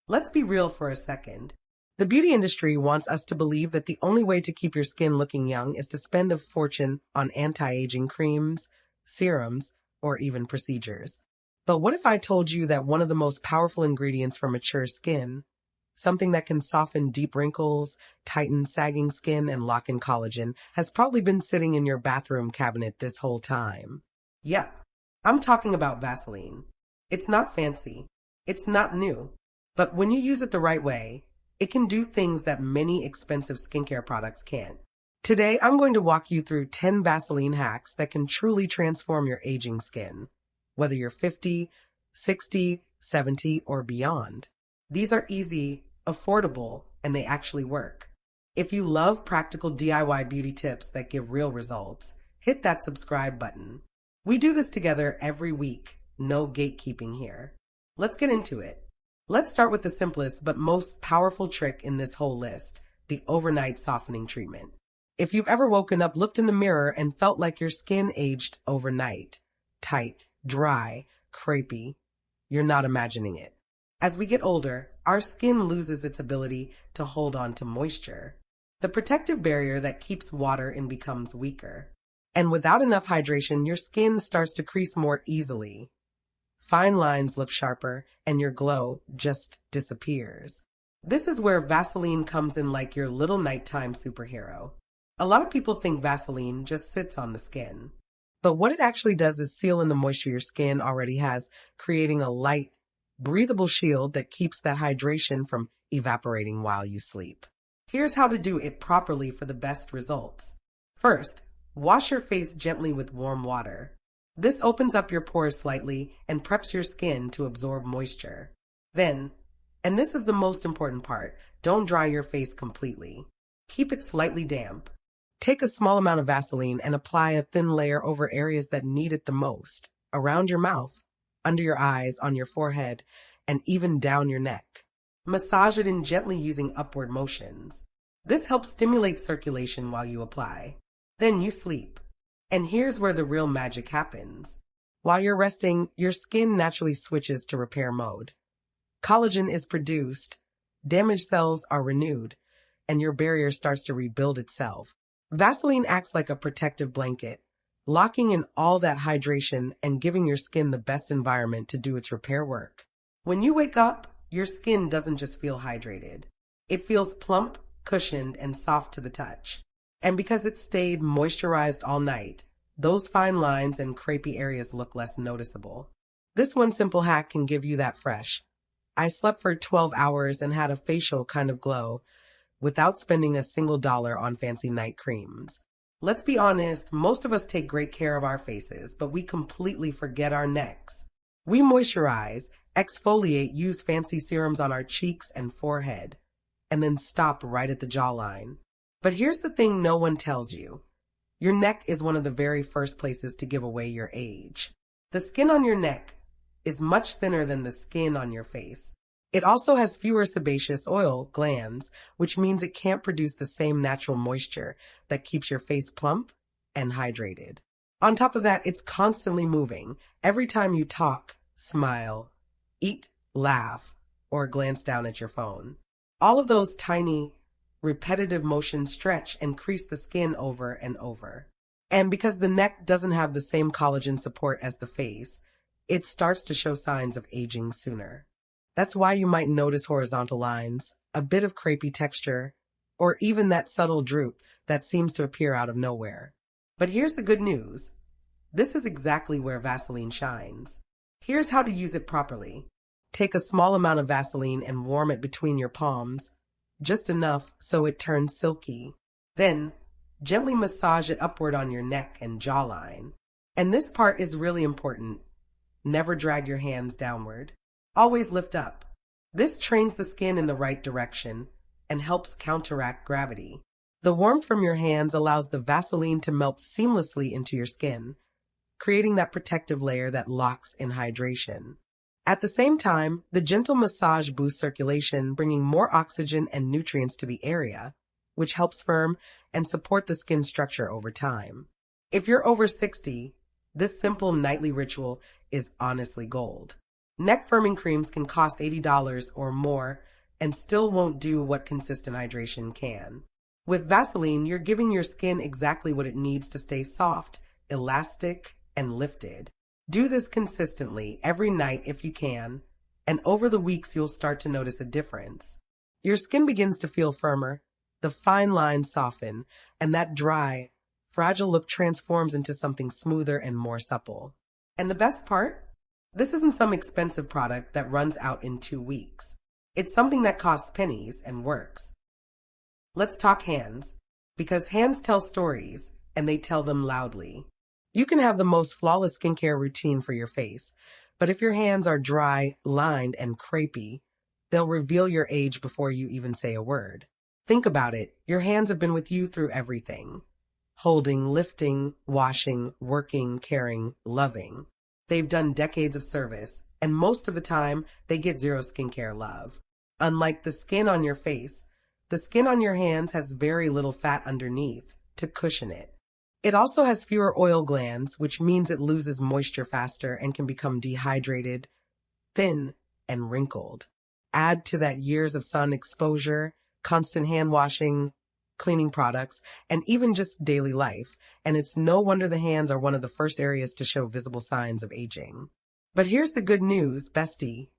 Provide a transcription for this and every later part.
Let's be real for a second. The beauty industry wants us to believe that the only way to keep your skin looking young is to spend a fortune on anti-aging creams, serums, or even procedures. But what if I told you that one of the most powerful ingredients for mature skin, something that can soften deep wrinkles, tighten sagging skin, and lock in collagen, has probably been sitting in your bathroom cabinet this whole time? Yeah, I'm talking about Vaseline. It's not fancy. It's not new. But when you use it the right way, it can do things that many expensive skincare products can't. Today, I'm going to walk you through 10 Vaseline hacks that can truly transform your aging skin, whether you're 50, 60, 70, or beyond. These are easy, affordable, and they actually work. If you love practical DIY beauty tips that give real results, hit that subscribe button. We do this together every week, no gatekeeping here. Let's get into it. Let's start with the simplest but most powerful trick in this whole list, the overnight softening treatment. If you've ever woken up, looked in the mirror, and felt like your skin aged overnight, tight, dry, crepey, you're not imagining it. As we get older, our skin loses its ability to hold on to moisture. The protective barrier that keeps water in becomes weaker. And without enough hydration, your skin starts to crease more easily. Fine lines look sharper, and your glow just disappears. This is where Vaseline comes in like your little nighttime superhero. A lot of people think Vaseline just sits on the skin. But what it actually does is seal in the moisture your skin already has, creating a light, breathable shield that keeps that hydration from evaporating while you sleep. Here's how to do it properly for the best results. First, wash your face gently with warm water. This opens up your pores slightly and preps your skin to absorb moisture. Then, and this is the most important part, don't dry your face completely. Keep it slightly damp. Take a small amount of Vaseline and apply a thin layer over areas that need it the most, around your mouth, under your eyes, on your forehead, and even down your neck. Massage it in gently using upward motions. This helps stimulate circulation while you apply. Then you sleep. And here's where the real magic happens. While you're resting, your skin naturally switches to repair mode. Collagen is produced, damaged cells are renewed, and your barrier starts to rebuild itself. Vaseline acts like a protective blanket, locking in all that hydration and giving your skin the best environment to do its repair work. When you wake up, your skin doesn't just feel hydrated. It feels plump, cushioned, and soft to the touch. And because it stayed moisturized all night, those fine lines and crepey areas look less noticeable. This one simple hack can give you that fresh, I slept for 12 hours and had a facial kind of glow without spending a single dollar on fancy night creams. Let's be honest, most of us take great care of our faces, but we completely forget our necks. We moisturize, exfoliate, use fancy serums on our cheeks and forehead, and then stop right at the jawline. But here's the thing no one tells you. Your neck is one of the very first places to give away your age. The skin on your neck is much thinner than the skin on your face. It also has fewer sebaceous oil glands, which means it can't produce the same natural moisture that keeps your face plump and hydrated. On top of that, it's constantly moving. Every time you talk, smile, eat, laugh, or glance down at your phone. All of those tiny, repetitive motions stretch and crease the skin over and over. And because the neck doesn't have the same collagen support as the face, it starts to show signs of aging sooner. That's why you might notice horizontal lines, a bit of crepey texture, or even that subtle droop that seems to appear out of nowhere. But here's the good news. This is exactly where Vaseline shines. Here's how to use it properly. Take a small amount of Vaseline and warm it between your palms, just enough so it turns silky. Then, gently massage it upward on your neck and jawline. And this part is really important. Never drag your hands downward. Always lift up. This trains the skin in the right direction and helps counteract gravity. The warmth from your hands allows the Vaseline to melt seamlessly into your skin, creating that protective layer that locks in hydration. At the same time, the gentle massage boosts circulation, bringing more oxygen and nutrients to the area, which helps firm and support the skin structure over time. If you're over 60, this simple nightly ritual is honestly gold. Neck firming creams can cost $80 or more and still won't do what consistent hydration can. With Vaseline, you're giving your skin exactly what it needs to stay soft, elastic, and lifted. Do this consistently every night if you can, and over the weeks you'll start to notice a difference. Your skin begins to feel firmer, the fine lines soften, and that dry, fragile look transforms into something smoother and more supple. And the best part? This isn't some expensive product that runs out in 2 weeks. It's something that costs pennies and works. Let's talk hands, because hands tell stories, and they tell them loudly. You can have the most flawless skincare routine for your face, but if your hands are dry, lined, and crepey, they'll reveal your age before you even say a word. Think about it. Your hands have been with you through everything. Holding, lifting, washing, working, caring, loving. They've done decades of service, and most of the time, they get zero skincare love. Unlike the skin on your face, the skin on your hands has very little fat underneath to cushion it. It also has fewer oil glands, which means it loses moisture faster and can become dehydrated, thin, and wrinkled. Add to that years of sun exposure, constant hand washing, cleaning products, and even just daily life, and it's no wonder the hands are one of the first areas to show visible signs of aging. But here's the good news, bestie.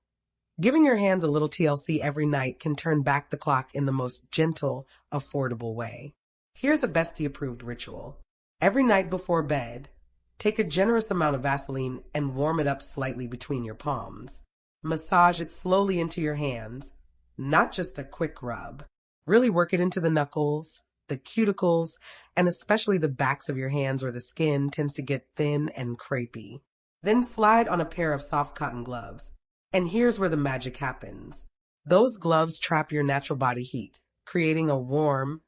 Giving your hands a little TLC every night can turn back the clock in the most gentle, affordable way. Here's a bestie-approved ritual. Every night before bed, take a generous amount of Vaseline and warm it up slightly between your palms. Massage it slowly into your hands, not just a quick rub. Really work it into the knuckles, the cuticles, and especially the backs of your hands where the skin tends to get thin and crepey. Then slide on a pair of soft cotton gloves. And here's where the magic happens. Those gloves trap your natural body heat, creating a warm,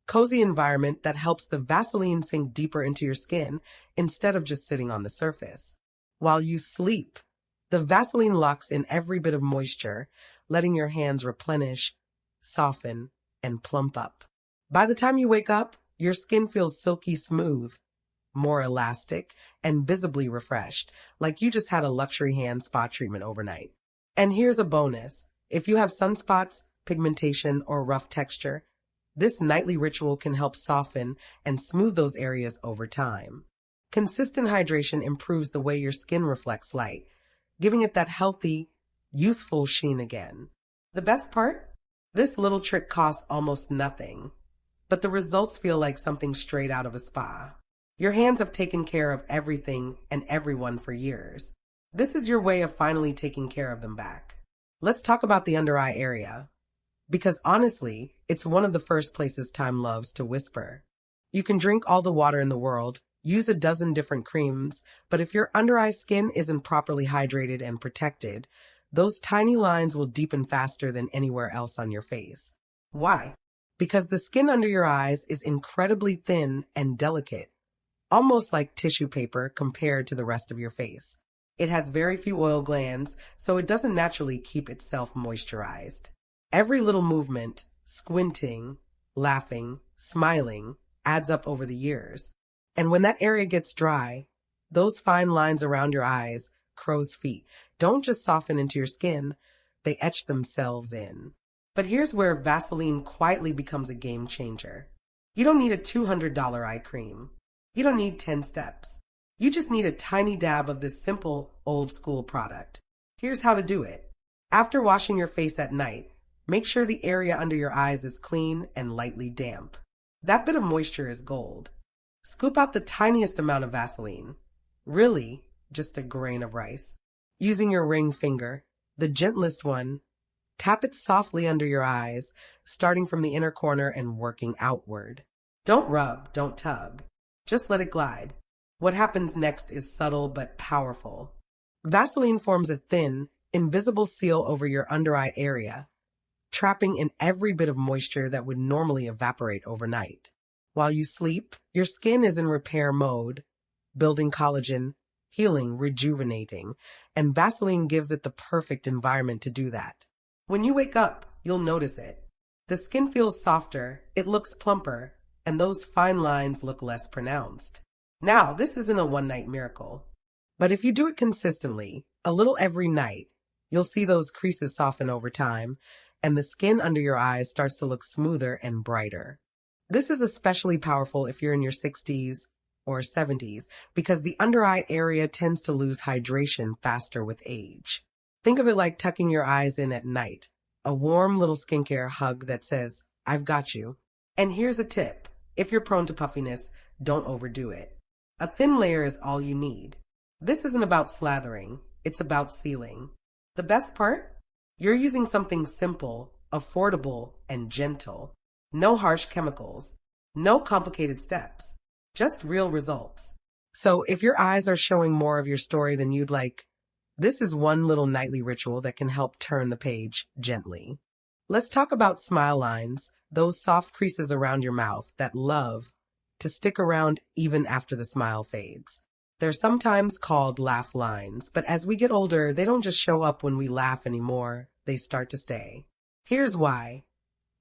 cozy environment that helps the Vaseline sink deeper into your skin instead of just sitting on the surface. While you sleep, the Vaseline locks in every bit of moisture, letting your hands replenish, soften, and plump up. By the time you wake up, your skin feels silky smooth, more elastic, and visibly refreshed, like you just had a luxury hand spa treatment overnight. And here's a bonus. If you have sunspots, pigmentation, or rough texture, this nightly ritual can help soften and smooth those areas over time. Consistent hydration improves the way your skin reflects light, giving it that healthy, youthful sheen again. The best part? This little trick costs almost nothing, but the results feel like something straight out of a spa. Your hands have taken care of everything and everyone for years. This is your way of finally taking care of them back. Let's talk about the under eye area, because honestly, it's one of the first places time loves to whisper. You can drink all the water in the world, use a dozen different creams, but if your under eye skin isn't properly hydrated and protected, those tiny lines will deepen faster than anywhere else on your face. Why? Because the skin under your eyes is incredibly thin and delicate, almost like tissue paper compared to the rest of your face. It has very few oil glands, so it doesn't naturally keep itself moisturized. Every little movement, squinting, laughing, smiling, adds up over the years. And when that area gets dry, those fine lines around your eyes, crow's feet, don't just soften into your skin, they etch themselves in. But here's where Vaseline quietly becomes a game changer. You don't need a $200 eye cream. You don't need 10 steps. You just need a tiny dab of this simple, old-school product. Here's how to do it. After washing your face at night, make sure the area under your eyes is clean and lightly damp. That bit of moisture is gold. Scoop out the tiniest amount of Vaseline. Really, just a grain of rice. Using your ring finger, the gentlest one, tap it softly under your eyes, starting from the inner corner and working outward. Don't rub, don't tug. Just let it glide. What happens next is subtle but powerful. Vaseline forms a thin, invisible seal over your under eye area, trapping in every bit of moisture that would normally evaporate overnight. While you sleep, your skin is in repair mode, building collagen, healing, rejuvenating, and Vaseline gives it the perfect environment to do that. When you wake up, you'll notice it. The skin feels softer, it looks plumper, and those fine lines look less pronounced. Now, this isn't a one-night miracle, but if you do it consistently, a little every night, You'll see those creases soften over time, and the skin under your eyes starts to look smoother and brighter. This is especially powerful if you're in your 60s or 70s because the under eye area tends to lose hydration faster with age. Think of it like tucking your eyes in at night, a warm little skincare hug that says, I've got you. And here's a tip. If you're prone to puffiness, don't overdo it. A thin layer is all you need. This isn't about slathering, it's about sealing. The best part? You're using something simple, affordable, and gentle. No harsh chemicals, no complicated steps, just real results. So if your eyes are showing more of your story than you'd like, this is one little nightly ritual that can help turn the page gently. Let's talk about smile lines, those soft creases around your mouth that love to stick around even after the smile fades. They're sometimes called laugh lines, but as we get older, they don't just show up when we laugh anymore, they start to stay. Here's why.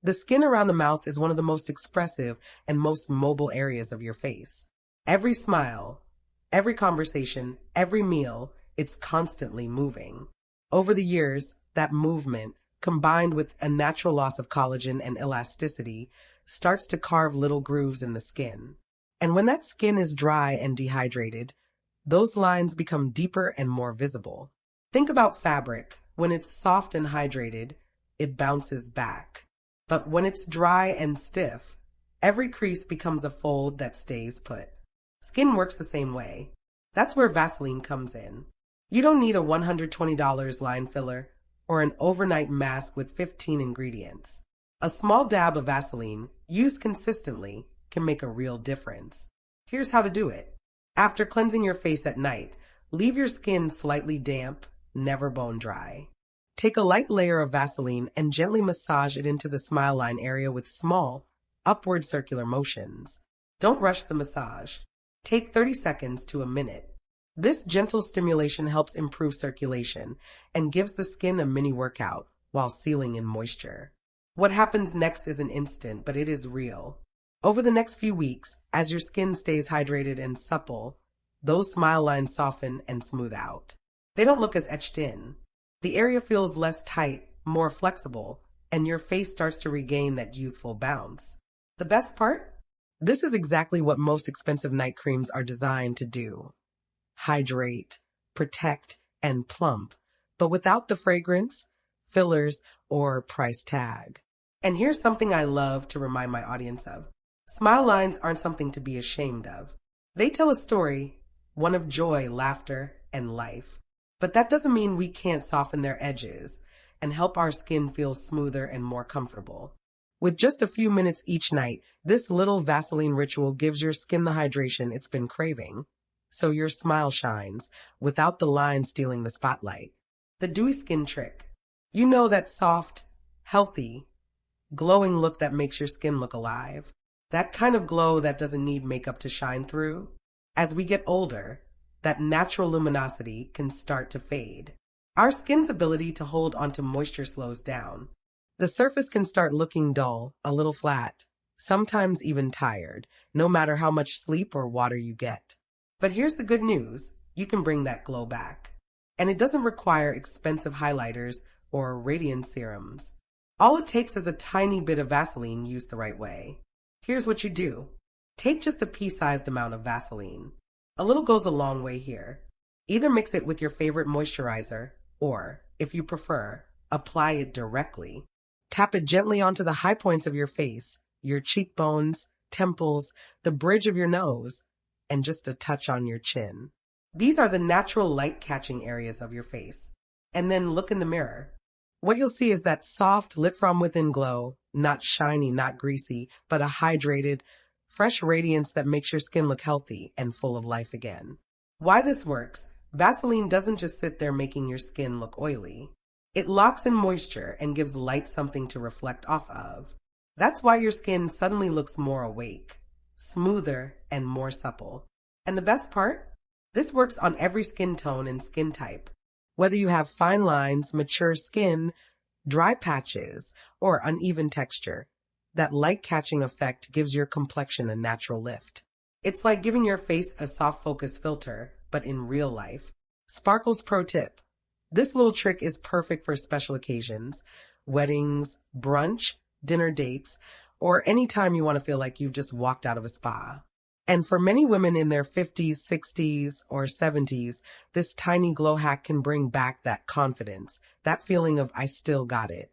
The skin around the mouth is one of the most expressive and most mobile areas of your face. Every smile, every conversation, every meal, it's constantly moving. Over the years, that movement, combined with a natural loss of collagen and elasticity, starts to carve little grooves in the skin. And when that skin is dry and dehydrated, those lines become deeper and more visible. Think about fabric. When it's soft and hydrated, it bounces back. But when it's dry and stiff, every crease becomes a fold that stays put. Skin works the same way. That's where Vaseline comes in. You don't need a $120 line filler or an overnight mask with 15 ingredients. A small dab of Vaseline, used consistently, can make a real difference. Here's how to do it. After cleansing your face at night, leave your skin slightly damp, never bone dry. Take a light layer of Vaseline and gently massage it into the smile line area with small, upward circular motions. Don't rush the massage. Take 30 seconds to a minute. This gentle stimulation helps improve circulation and gives the skin a mini workout while sealing in moisture. What happens next isn't instant, but it is real. Over the next few weeks, as your skin stays hydrated and supple, those smile lines soften and smooth out. They don't look as etched in. The area feels less tight, more flexible, and your face starts to regain that youthful bounce. The best part? This is exactly what most expensive night creams are designed to do. Hydrate, protect, and plump, but without the fragrance, fillers, or price tag. And here's something I love to remind my audience of. Smile lines aren't something to be ashamed of. They tell a story, one of joy, laughter, and life. But that doesn't mean we can't soften their edges and help our skin feel smoother and more comfortable. With just a few minutes each night, this little Vaseline ritual gives your skin the hydration it's been craving, so your smile shines without the lines stealing the spotlight. The Dewy skin trick. You know, that soft, healthy, glowing look that makes your skin look alive. That kind of glow that doesn't need makeup to shine through. As we get older, that natural luminosity can start to fade. Our skin's ability to hold onto moisture slows down. The surface can start looking dull, a little flat, sometimes even tired, no matter how much sleep or water you get. But here's the good news. You can bring that glow back. And it doesn't require expensive highlighters or radiance serums. All it takes is a tiny bit of Vaseline used the right way. Here's what you do. Take just a pea-sized amount of Vaseline. A little goes a long way here. Either mix it with your favorite moisturizer, or, if you prefer, apply it directly. Tap it gently onto the high points of your face, your cheekbones, temples, the bridge of your nose, and just a touch on your chin. These are the natural light-catching areas of your face. And then look in the mirror. What you'll see is that soft, lit-from-within glow, not shiny, not greasy, but a hydrated, fresh radiance that makes your skin look healthy and full of life again. Why this works? Vaseline doesn't just sit there making your skin look oily. It locks in moisture and gives light something to reflect off of. That's why your skin suddenly looks more awake, smoother, and more supple. And the best part? This works on every skin tone and skin type. Whether you have fine lines, mature skin, dry patches, or uneven texture, that light-catching effect gives your complexion a natural lift. It's like giving your face a soft focus filter, but in real life. Sparkle's pro tip. This little trick is perfect for special occasions, weddings, brunch, dinner dates, or any time you want to feel like you've just walked out of a spa. And for many women in their 50s, 60s, or 70s, this tiny glow hack can bring back that confidence, that feeling of I still got it.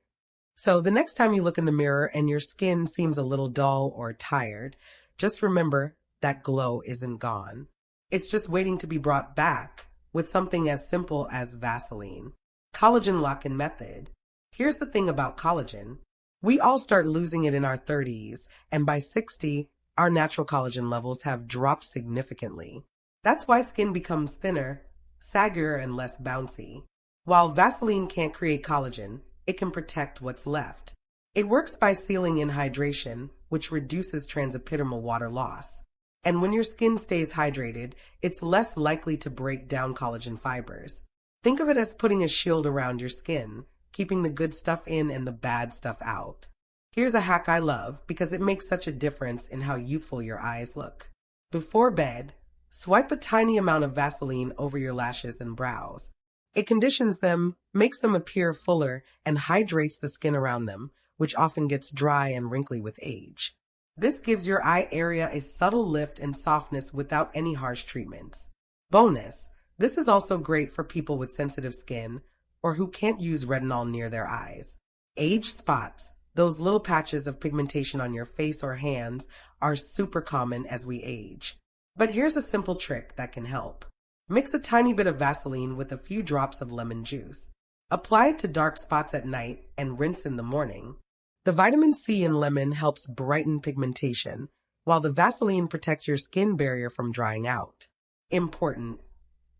So the next time you look in the mirror and your skin seems a little dull or tired, just remember that glow isn't gone. It's just waiting to be brought back with something as simple as Vaseline. Collagen lock-in method. Here's the thing about collagen. We all start losing it in our 30s, and by 60, our natural collagen levels have dropped significantly. That's why skin becomes thinner, saggier, and less bouncy. While Vaseline can't create collagen, it can protect what's left. It works by sealing in hydration, which reduces transepidermal water loss. And when your skin stays hydrated, it's less likely to break down collagen fibers. Think of it as putting a shield around your skin, keeping the good stuff in and the bad stuff out. Here's a hack I love because it makes such a difference in how youthful your eyes look. Before bed, swipe a tiny amount of Vaseline over your lashes and brows. It conditions them, makes them appear fuller, and hydrates the skin around them, which often gets dry and wrinkly with age. This gives your eye area a subtle lift and softness without any harsh treatments. Bonus, this is also great for people with sensitive skin or who can't use retinol near their eyes. Age spots, those little patches of pigmentation on your face or hands, are super common as we age. But here's a simple trick that can help. Mix a tiny bit of Vaseline with a few drops of lemon juice. Apply it to dark spots at night and rinse in the morning. The vitamin C in lemon helps brighten pigmentation, while the Vaseline protects your skin barrier from drying out. Important.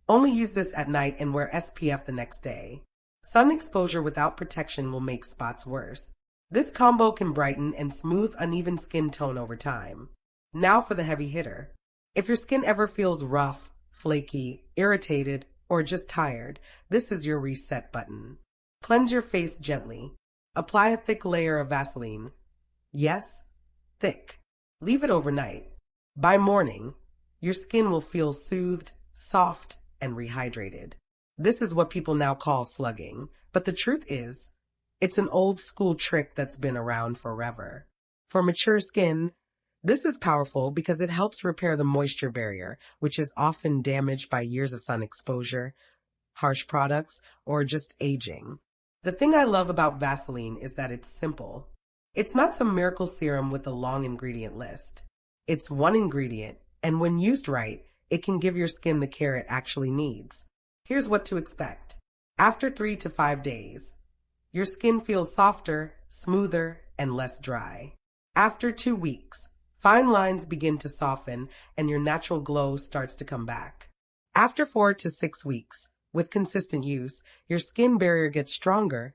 Only use this at night and wear SPF the next day. Sun exposure without protection will make spots worse. This combo can brighten and smooth uneven skin tone over time. Now for the heavy hitter. If your skin ever feels rough, flaky, irritated, or just tired, this is your reset button. Cleanse your face gently. Apply a thick layer of Vaseline. Yes, thick. Leave it overnight. By morning, your skin will feel soothed, soft, and rehydrated. This is what people now call slugging, but the truth is, it's an old school trick that's been around forever. For mature skin, this is powerful because it helps repair the moisture barrier, which is often damaged by years of sun exposure, harsh products, or just aging. The thing I love about Vaseline is that it's simple. It's not some miracle serum with a long ingredient list. It's one ingredient, and when used right, it can give your skin the care it actually needs. Here's what to expect. After 3 to 5 days, your skin feels softer, smoother, and less dry. After 2 weeks, fine lines begin to soften and your natural glow starts to come back. After 4 to 6 weeks, with consistent use, your skin barrier gets stronger,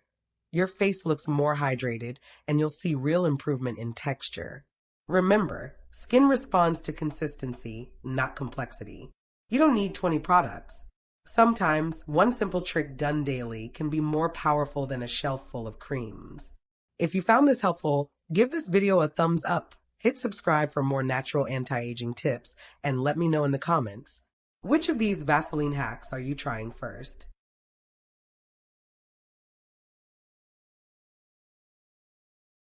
your face looks more hydrated, and you'll see real improvement in texture. Remember, skin responds to consistency, not complexity. You don't need 20 products. Sometimes, one simple trick done daily can be more powerful than a shelf full of creams. If you found this helpful, give this video a thumbs up, hit subscribe for more natural anti-aging tips, and let me know in the comments. Which of these Vaseline hacks are you trying first?